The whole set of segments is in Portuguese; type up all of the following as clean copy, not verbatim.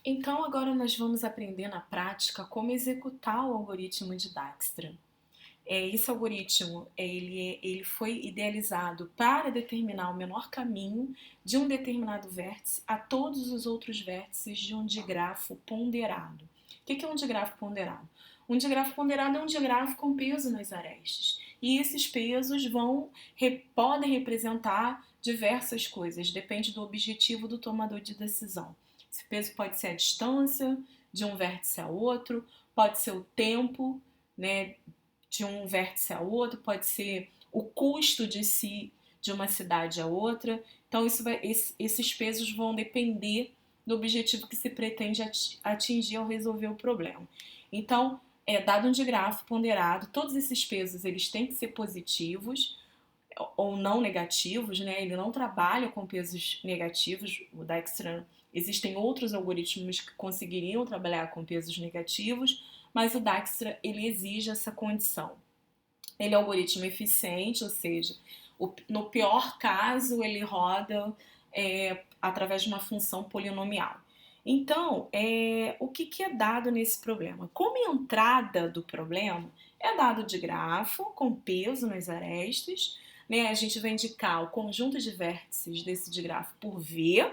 Então, agora nós vamos aprender na prática como executar o algoritmo de Dijkstra. Esse algoritmo ele foi idealizado para determinar o menor caminho de um determinado vértice a todos os outros vértices de um digrafo ponderado. O que é um digrafo ponderado? Um digrafo ponderado é um digrafo com peso nas arestas. E esses pesos podem representar diversas coisas, depende do objetivo do tomador de decisão. Esse peso pode ser a distância de um vértice a outro, pode ser o tempo, né, de um vértice a outro, pode ser o custo de uma cidade a outra. Então, esses pesos vão depender do objetivo que se pretende atingir ao resolver o problema. Então, dado um digrafo ponderado, todos esses pesos eles têm que ser positivos ou não negativos, né? Ele não trabalha com pesos negativos. O Dijkstra, existem outros algoritmos que conseguiriam trabalhar com pesos negativos, mas o Dijkstra ele exige essa condição. Ele é um algoritmo eficiente, ou seja, no pior caso ele roda através de uma função polinomial. Então, o que é dado nesse problema? Como entrada do problema, é dado de grafo com peso nas arestas, né? A gente vai indicar o conjunto de vértices desse digrafo por V,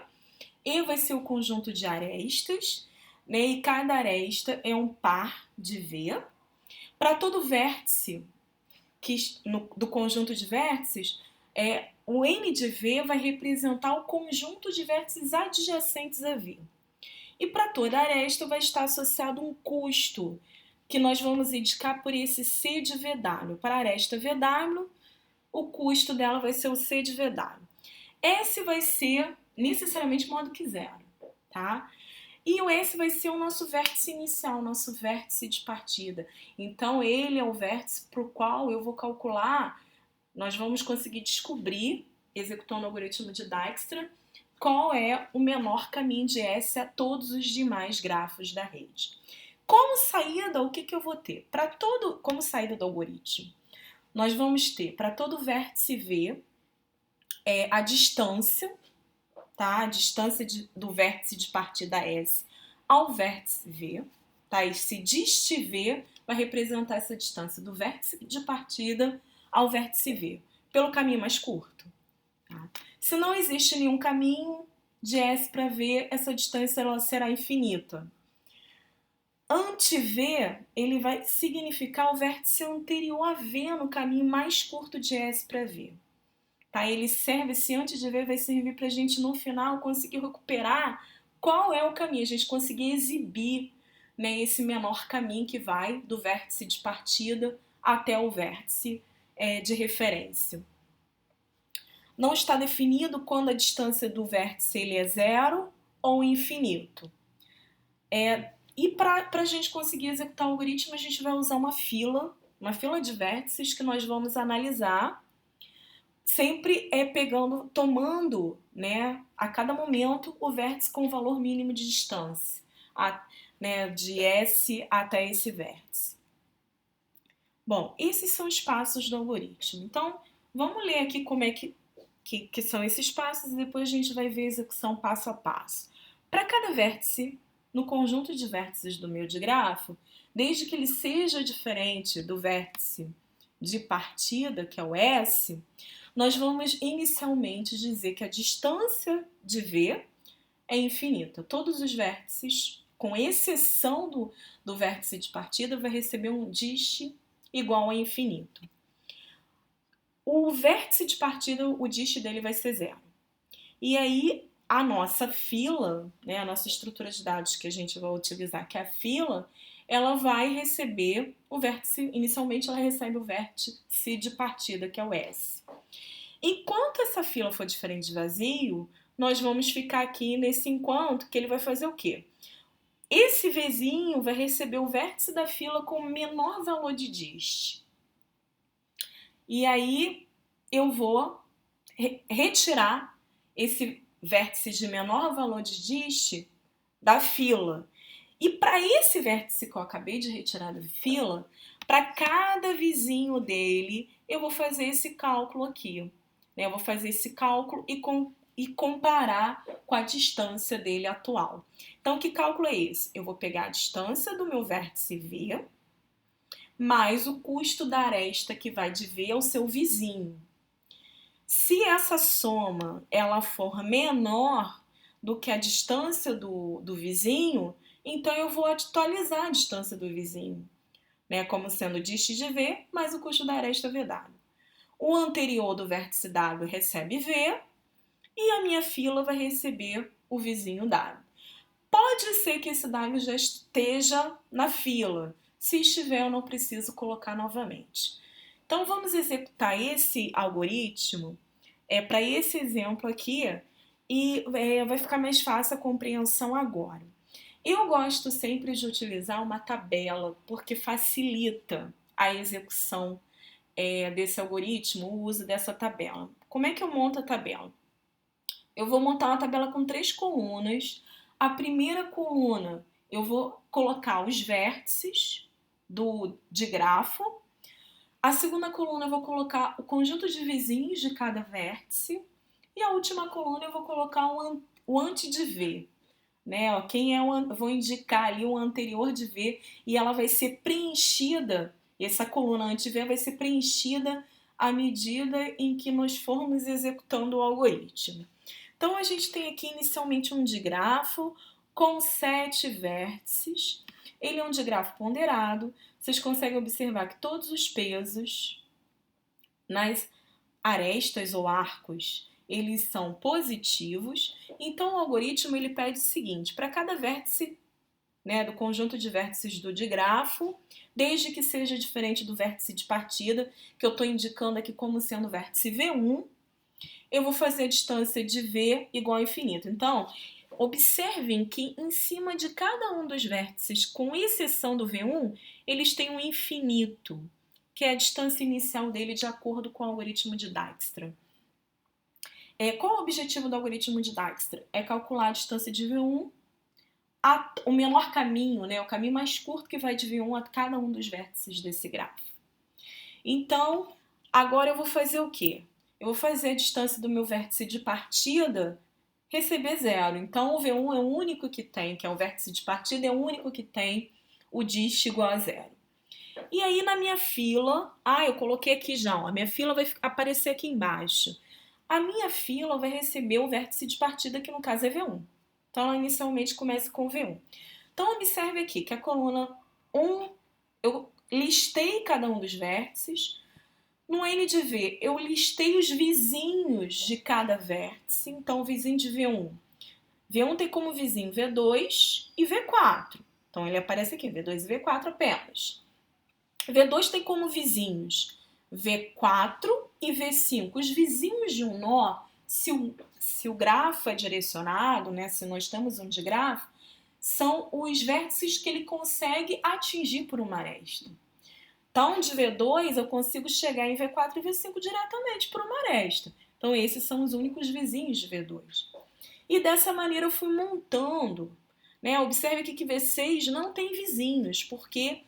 e vai ser o conjunto de arestas, né? E cada aresta é um par de V. Para todo vértice do conjunto de vértices, o N de V vai representar o conjunto de vértices adjacentes a V. E para toda aresta vai estar associado um custo, que nós vamos indicar por esse C de VW. Para a aresta VW, o custo dela vai ser o C de VW. S vai ser necessariamente modo que zero, tá? E o S vai ser o nosso vértice inicial, o nosso vértice de partida. Então, ele é o vértice para o qual eu vou calcular, nós vamos conseguir descobrir, executando o algoritmo de Dijkstra, qual é o menor caminho de S a todos os demais grafos da rede. Como saída, o que eu vou ter? Como saída do algoritmo, nós vamos ter para todo vértice V a distância, tá? A distância do vértice de partida S ao vértice V, tá? Esse dist V vai representar essa distância do vértice de partida ao vértice V, pelo caminho mais curto. Tá? Se não existe nenhum caminho de S para V, essa distância ela será infinita. Ante-V, ele vai significar o vértice anterior a V no caminho mais curto de S para V. Tá? Ele serve, esse antes de V vai servir para a gente no final conseguir recuperar qual é o caminho, a gente conseguir exibir, né, esse menor caminho que vai do vértice de partida até o vértice de referência. Não está definido quando a distância do vértice ele é zero ou infinito. E para a gente conseguir executar o algoritmo, a gente vai usar uma fila de vértices que nós vamos analisar, sempre tomando, né, a cada momento o vértice com o valor mínimo de distância, né, de S até esse vértice. Bom, esses são os passos do algoritmo. Então, vamos ler aqui como é que são esses passos e depois a gente vai ver a execução passo a passo. Para cada vértice, no conjunto de vértices do meu digrafo, desde que ele seja diferente do vértice de partida, que é o S, nós vamos inicialmente dizer que a distância de V é infinita. Todos os vértices, com exceção do vértice de partida, vai receber um dist igual a infinito. O vértice de partida, o dist dele vai ser zero. E aí, a nossa fila, né, a nossa estrutura de dados que a gente vai utilizar, que é a fila, ela vai receber o vértice, inicialmente ela recebe o vértice de partida, que é o S. Enquanto essa fila for diferente de vazio, nós vamos ficar aqui nesse enquanto, que ele vai fazer o quê? Esse Vzinho vai receber o vértice da fila com o menor valor de dist. E aí eu vou retirar esse vértice de menor valor de dist da fila. E para esse vértice que eu acabei de retirar da fila, para cada vizinho dele, eu vou fazer esse cálculo aqui. Eu vou fazer esse cálculo e e comparar com a distância dele atual. Então, que cálculo é esse? Eu vou pegar a distância do meu vértice V mais o custo da aresta que vai de V ao seu vizinho. Se essa soma ela for menor do que a distância do vizinho, então eu vou atualizar a distância do vizinho, né, como sendo dist de V mais o custo da aresta VW. O anterior do vértice W recebe V e a minha fila vai receber o vizinho W. Pode ser que esse W já esteja na fila. Se estiver, eu não preciso colocar novamente. Então, vamos executar esse algoritmo para esse exemplo aqui e vai ficar mais fácil a compreensão agora. Eu gosto sempre de utilizar uma tabela porque facilita a execução desse algoritmo, o uso dessa tabela. Como é que eu monto a tabela? Eu vou montar uma tabela com 3 colunas. A primeira coluna eu vou colocar os vértices de grafo. A segunda coluna eu vou colocar o conjunto de vizinhos de cada vértice. E a última coluna eu vou colocar o anti de V. Né? Eu vou indicar ali o anterior de V e ela vai ser preenchida, essa coluna anti-V vai ser preenchida à medida em que nós formos executando o algoritmo. Então, a gente tem aqui inicialmente um digrafo com 7 vértices. Ele é um digrafo ponderado. Vocês conseguem observar que todos os pesos nas arestas ou arcos, eles são positivos. Então, o algoritmo ele pede o seguinte, para cada vértice, né, do conjunto de vértices do digrafo, desde que seja diferente do vértice de partida, que eu estou indicando aqui como sendo o vértice V1, eu vou fazer a distância de V igual a infinito. Então, observem que em cima de cada um dos vértices, com exceção do V1, eles têm um infinito, que é a distância inicial dele de acordo com o algoritmo de Dijkstra. Qual o objetivo do algoritmo de Dijkstra? É calcular a distância de V1, o menor caminho, né, o caminho mais curto que vai de V1 a cada um dos vértices desse grafo. Então, agora eu vou fazer o quê? Eu vou fazer a distância do meu vértice de partida receber zero. Então, o V1 é o único que tem, que é o vértice de partida, é o único que tem o dist igual a zero. E aí, na minha fila, eu coloquei aqui já, ó, a minha fila vai aparecer aqui embaixo. A minha fila vai receber o vértice de partida, que no caso é V1. Então, ela inicialmente começa com V1. Então, observe aqui que a coluna 1, eu listei cada um dos vértices. No N de V, eu listei os vizinhos de cada vértice. Então, o vizinho de V1. V1 tem como vizinho V2 e V4. Então, ele aparece aqui, V2 e V4 apenas. V2 tem como vizinhos V4 e V5. Os vizinhos de um nó, se o grafo é direcionado, né, se nós temos um digrafo, são os vértices que ele consegue atingir por uma aresta. Então, de V2, eu consigo chegar em V4 e V5 diretamente por uma aresta. Então, esses são os únicos vizinhos de V2. E dessa maneira eu fui montando. Né? Observe aqui que V6 não tem vizinhos, porque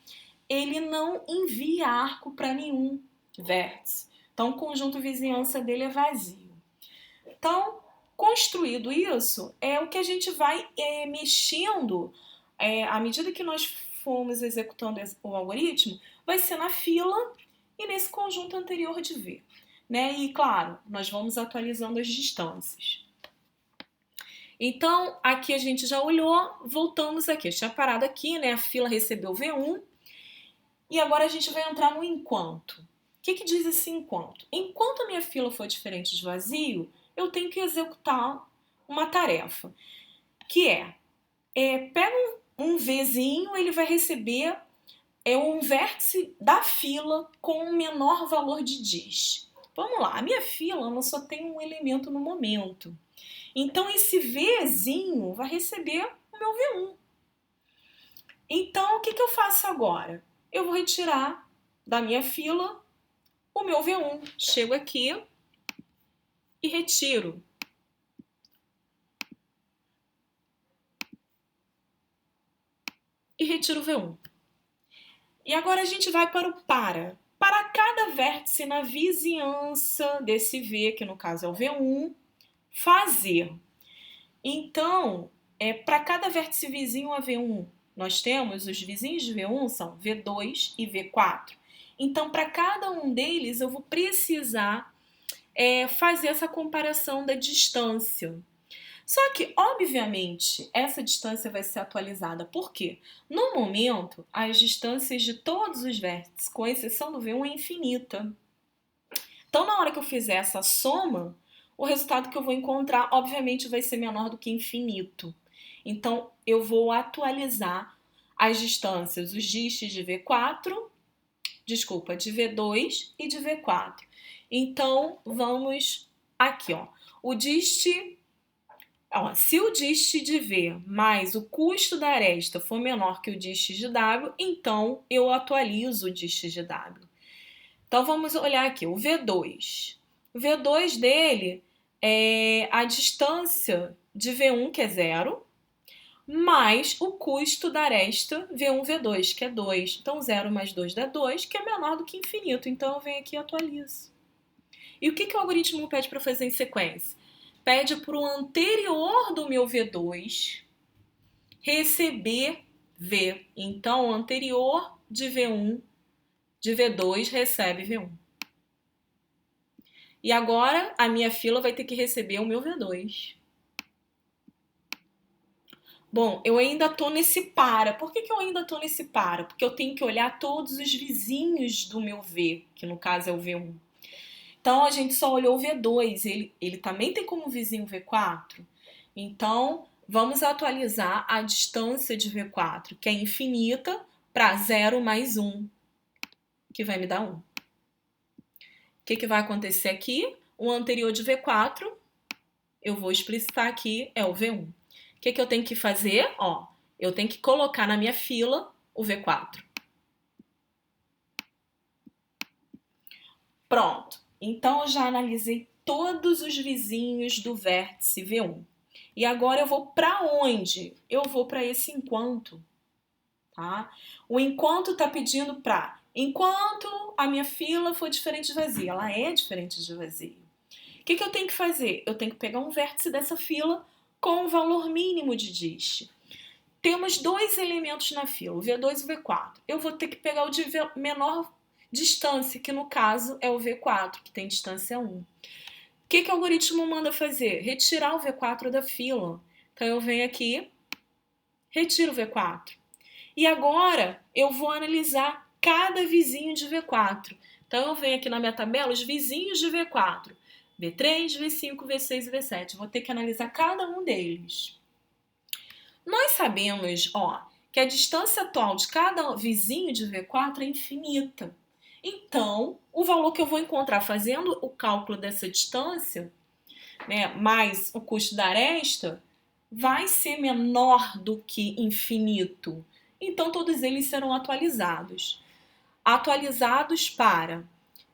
ele não envia arco para nenhum vértice. Então, o conjunto vizinhança dele é vazio. Então, construído isso, é o que a gente vai mexendo à medida que nós formos executando o algoritmo, vai ser na fila e nesse conjunto anterior de V. Né? E, claro, nós vamos atualizando as distâncias. Então, aqui a gente já olhou, voltamos aqui. Eu tinha parado aqui, né? A fila recebeu V1. E agora a gente vai entrar no enquanto. O que diz esse enquanto? Enquanto a minha fila for diferente de vazio, eu tenho que executar uma tarefa, que pega um Vzinho, ele vai receber um vértice da fila com um menor valor de diz. Vamos lá, a minha fila ela só tem um elemento no momento. Então, esse Vzinho vai receber o meu V1. Então, o que eu faço agora? Eu vou retirar da minha fila o meu V1. Chego aqui e retiro. E retiro o V1. E agora a gente vai para o para. Para cada vértice na vizinhança desse V, que no caso é o V1, fazer. Então, para cada vértice vizinho a V1, nós temos os vizinhos de V1 são V2 e V4. Então, para cada um deles, eu vou precisar fazer essa comparação da distância. Só que, obviamente, essa distância vai ser atualizada. Por quê? No momento, as distâncias de todos os vértices, com exceção do V1, é infinita. Então, na hora que eu fizer essa soma, o resultado que eu vou encontrar, obviamente, vai ser menor do que infinito. Então, eu vou atualizar as distâncias, os distes de V4, desculpa, de V2 e de V4. Então, vamos aqui, ó. O diste, ó, se o diste de V mais o custo da aresta for menor que o diste de W, então eu atualizo o diste de W. Então, vamos olhar aqui, o V2. O V2 dele é a distância de V1, que é 0, mais o custo da aresta V1, V2, que é 2. Então, 0 mais 2 dá 2, que é menor do que infinito. Então, eu venho aqui e atualizo. E o que o algoritmo pede para fazer em sequência? Pede para o anterior do meu V2 receber V. Então, o anterior de V1, de V2, recebe V1. E agora, a minha fila vai ter que receber o meu V2. Bom, eu ainda tô nesse para. Por que eu ainda tô nesse para? Porque eu tenho que olhar todos os vizinhos do meu V, que no caso é o V1. Então, a gente só olhou o V2. Ele também tem como vizinho o V4. Então, vamos atualizar a distância de V4, que é infinita, para 0 mais 1, que vai me dar 1. O que vai acontecer aqui? O anterior de V4, eu vou explicitar aqui, é o V1. O que eu tenho que fazer? Ó, eu tenho que colocar na minha fila o V4. Pronto. Então, eu já analisei todos os vizinhos do vértice V1. E agora eu vou para onde? Eu vou para esse enquanto. Tá? O enquanto está pedindo para enquanto a minha fila for diferente de vazia. Ela é diferente de vazia. O que eu tenho que fazer? Eu tenho que pegar um vértice dessa fila com o valor mínimo de dist. Temos dois elementos na fila, o V2 e o V4. Eu vou ter que pegar o de menor distância, que no caso é o V4, que tem distância 1. O que o algoritmo manda fazer? Retirar o V4 da fila. Então eu venho aqui, retiro o V4. E agora eu vou analisar cada vizinho de V4. Então eu venho aqui na minha tabela os vizinhos de V4. V3, V5, V6 e V7. Vou ter que analisar cada um deles. Nós sabemos, ó, que a distância atual de cada vizinho de V4 é infinita. Então, o valor que eu vou encontrar fazendo o cálculo dessa distância, né, mais o custo da aresta, vai ser menor do que infinito. Então, todos eles serão atualizados. Atualizados para,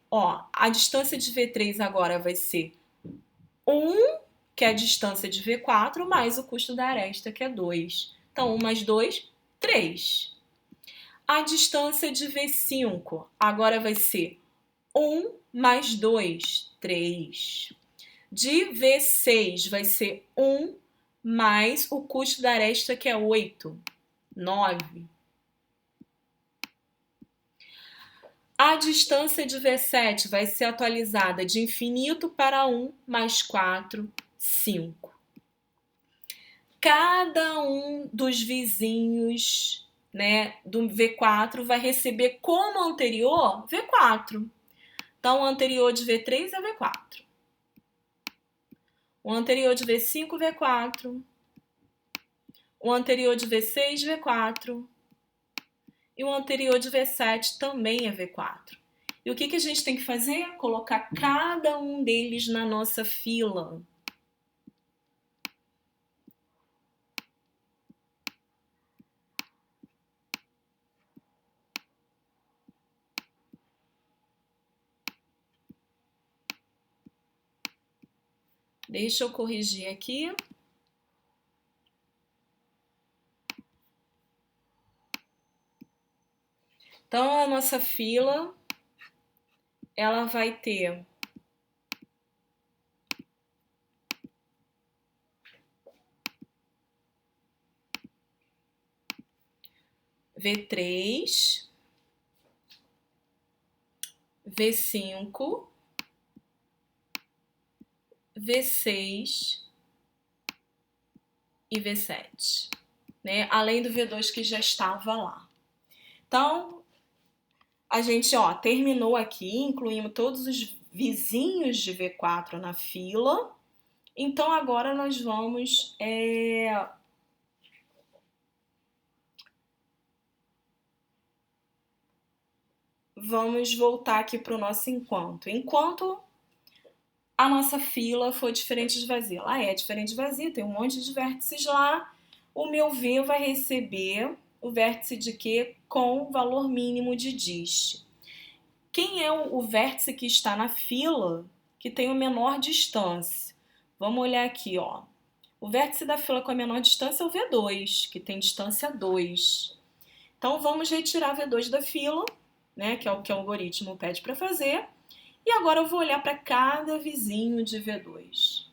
ó, a distância de V3 agora vai ser 1, que é a distância de V4, mais o custo da aresta, que é 2. Então, 1 mais 2, 3. A distância de V5 agora vai ser 1 mais 2, 3. De V6 vai ser 1 mais o custo da aresta, que é 8, 9. A distância de V7 vai ser atualizada de infinito para 1 mais 4, 5. Cada um dos vizinhos, né, do V4 vai receber como anterior V4. Então, o anterior de V3 é V4. O anterior de V5, V4. O anterior de V6, V4. E o anterior de V7 também é V4. E o que a gente tem que fazer? Colocar cada um deles na nossa fila. Deixa eu corrigir aqui. Então, a nossa fila, ela vai ter V3, V5, V6 e V7, né? Além do V2 que já estava lá. Então, a gente, ó, terminou aqui, incluímos todos os vizinhos de V4 na fila. Então, agora nós vamos voltar aqui para o nosso enquanto. Enquanto a nossa fila foi diferente de vazia. Ela é diferente de vazia, tem um monte de vértices lá. O meu V vai receber o vértice de Q com valor mínimo de dist. Quem é o vértice que está na fila que tem a menor distância? Vamos olhar aqui, ó. O vértice da fila com a menor distância é o V2, que tem distância 2. Então, vamos retirar V2 da fila, né, que é o que o algoritmo pede para fazer. E agora eu vou olhar para cada vizinho de V2.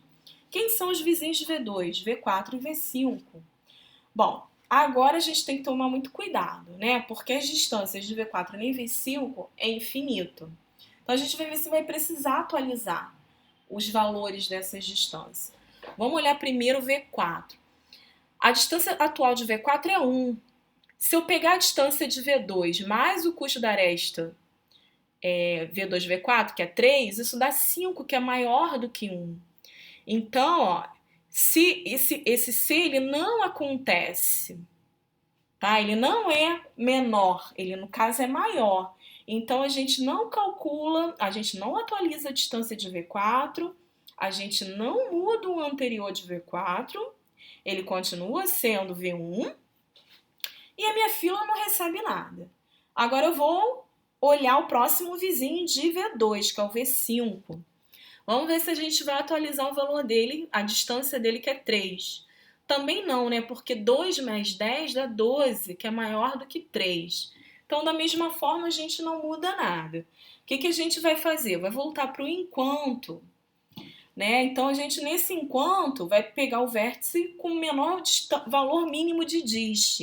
Quem são os vizinhos de V2? V4 e V5. Bom, agora a gente tem que tomar muito cuidado, né? Porque as distâncias de V4 nem V5 é infinito. Então, a gente vai ver se vai precisar atualizar os valores dessas distâncias. Vamos olhar primeiro o V4. A distância atual de V4 é 1. Se eu pegar a distância de V2 mais o custo da aresta V2, V4, que é 3, isso dá 5, que é maior do que 1. Então, ó, se esse C ele não acontece, tá? Ele não é menor, ele no caso é maior. Então, a gente não calcula, a gente não atualiza a distância de V4, a gente não muda o anterior de V4, ele continua sendo V1 e a minha fila não recebe nada. Agora eu vou olhar o próximo vizinho de V2, que é o V5. Vamos ver se a gente vai atualizar o valor dele, a distância dele, que é 3. Também não, né? Porque 2 mais 10 dá 12, que é maior do que 3. Então, da mesma forma, a gente não muda nada. O que a gente vai fazer? Vai voltar para o enquanto, né? Então, a gente, nesse enquanto, vai pegar o vértice com o menor valor mínimo de dist.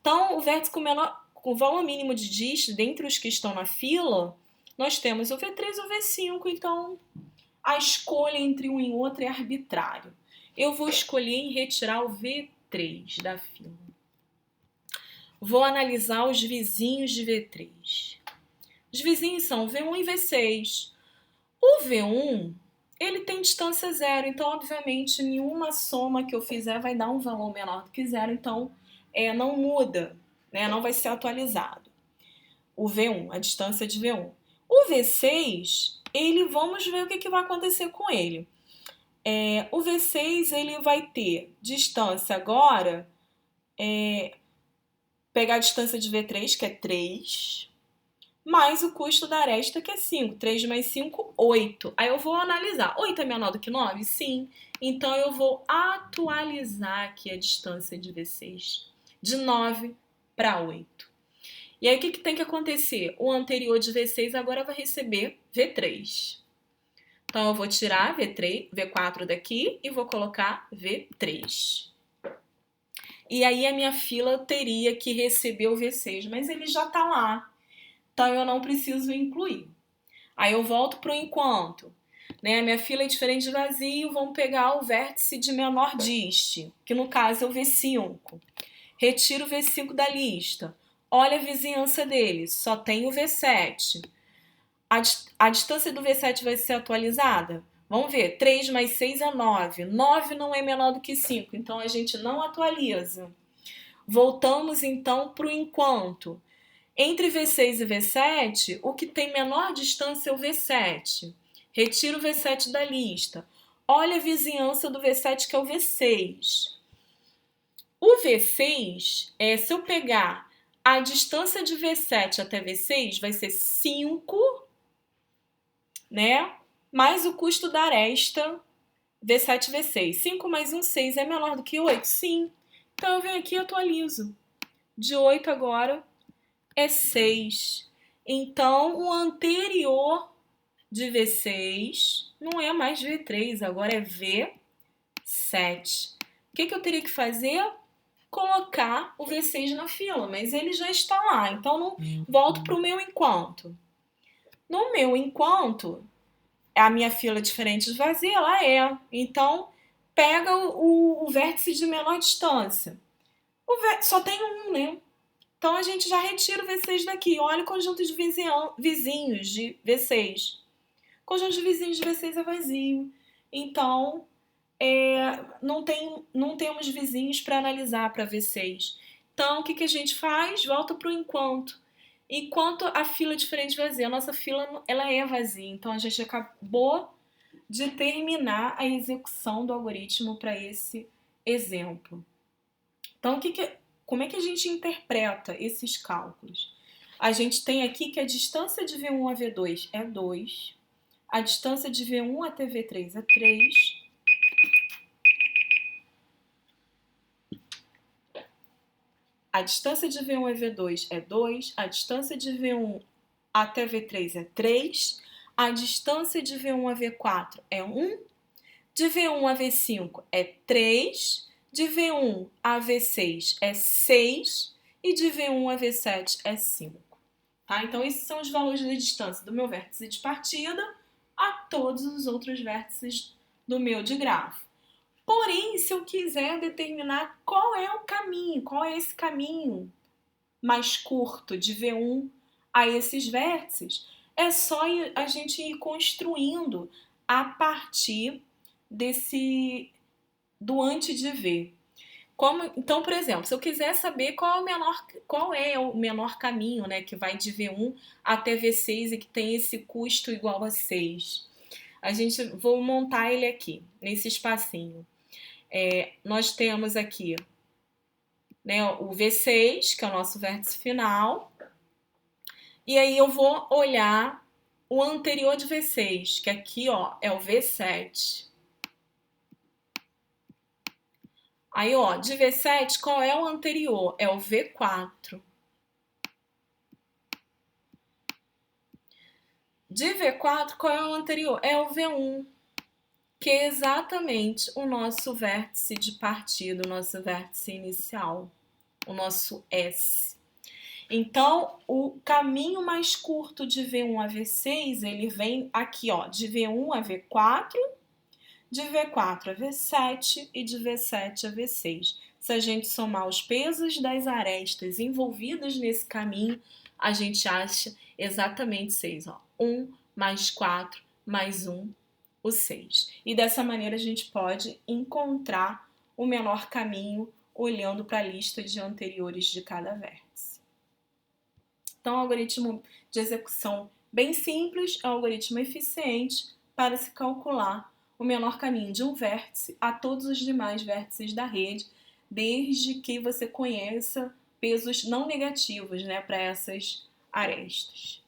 Então, o vértice com o valor mínimo de dist, dentre os que estão na fila, nós temos o V3 e o V5, então a escolha entre um e outro é arbitrário. Eu vou escolher em retirar o V3 da fila. Vou analisar os vizinhos de V3. Os vizinhos são V1 e V6. O V1, ele tem distância 0, então, obviamente, nenhuma soma que eu fizer vai dar um valor menor do que 0, então não muda, né? Não vai ser atualizado. O V1, a distância de V1. O V6, vamos ver o que vai acontecer com ele. O V6 ele vai ter distância agora, pegar a distância de V3, que é 3, mais o custo da aresta, que é 5. 3 mais 5, 8. Aí eu vou analisar. 8 é menor do que 9? Sim. Então, eu vou atualizar aqui a distância de V6 de 9 para 8. E aí, o que tem que acontecer? O anterior de V6 agora vai receber V3. Então, eu vou tirar V4 daqui e vou colocar V3. E aí, a minha fila teria que receber o V6, mas ele já está lá. Então, eu não preciso incluir. Aí, eu volto para o enquanto. Né? A minha fila é diferente de vazio, vamos pegar o vértice de menor dist, que no caso é o V5. Retiro o V5 da lista. Olha a vizinhança dele, só tem o V7. A distância do V7 vai ser atualizada? Vamos ver, 3 mais 6 é 9. 9 não é menor do que 5, então a gente não atualiza. Voltamos então para o enquanto. Entre V6 e V7, o que tem menor distância é o V7. Retiro o V7 da lista. Olha a vizinhança do V7, que é o V6. O V6, se eu pegar a distância de V7 até V6, vai ser 5, né? Mais o custo da aresta V7, V6. 5 mais 1, 6 é menor do que 8? Sim. Então, eu venho aqui e atualizo. De 8 agora é 6. Então, o anterior de V6 não é mais V3, agora é V7. O que eu teria que fazer? colocar o V6 na fila, mas ele já está lá, então não volto para o meu enquanto. No meu enquanto, a minha fila diferente de vazia, ela é. Então, pega o vértice de menor distância. Só tem um, né? Então, a gente já retira o V6 daqui. Olha o conjunto de vizinhos de V6. O conjunto de vizinhos de V6 é vazio. Então, não temos vizinhos para analisar para V6. Então, o que a gente faz? Volta para o enquanto. Enquanto a fila diferente vazia, a nossa fila ela é vazia. Então, a gente acabou de terminar a execução do algoritmo para esse exemplo. Então, como é que a gente interpreta esses cálculos? A gente tem aqui que a distância de V1 a V2 é 2, a distância de V1 até V3 é 3, a distância de V1 a V2 é 2, a distância de V1 até V3 é 3, a distância de V1 a V4 é 1, de V1 a V5 é 3, de V1 a V6 é 6 e de V1 a V7 é 5. Tá? Então, esses são os valores de distância do meu vértice de partida a todos os outros vértices do meu digrafo. Porém, se eu quiser determinar qual é o caminho, qual é esse caminho mais curto de V1 a esses vértices, é só a gente ir construindo a partir do antes de V. Então, por exemplo, se eu quiser saber qual é o menor caminho, né, que vai de V1 até V6 e que tem esse custo igual a 6, vou montar ele aqui, nesse espacinho. Nós temos aqui, né, o V6, que é o nosso vértice final, e aí eu vou olhar o anterior de V6, que aqui, ó, é o V7. Aí, ó, de V7, qual é o anterior? É o V4. De V4, qual é o anterior? É o V1, que é exatamente o nosso vértice de partida, o nosso vértice inicial, o nosso S. Então, o caminho mais curto de V1 a V6, ele vem aqui, ó, de V1 a V4, de V4 a V7 e de V7 a V6. Se a gente somar os pesos das arestas envolvidas nesse caminho, a gente acha exatamente 6. Ó. 1 mais 4 mais 1, o 6. E dessa maneira a gente pode encontrar o menor caminho olhando para a lista de anteriores de cada vértice. Então, é um algoritmo de execução bem simples, é um algoritmo eficiente para se calcular o menor caminho de um vértice a todos os demais vértices da rede, desde que você conheça pesos não negativos, né, para essas arestas.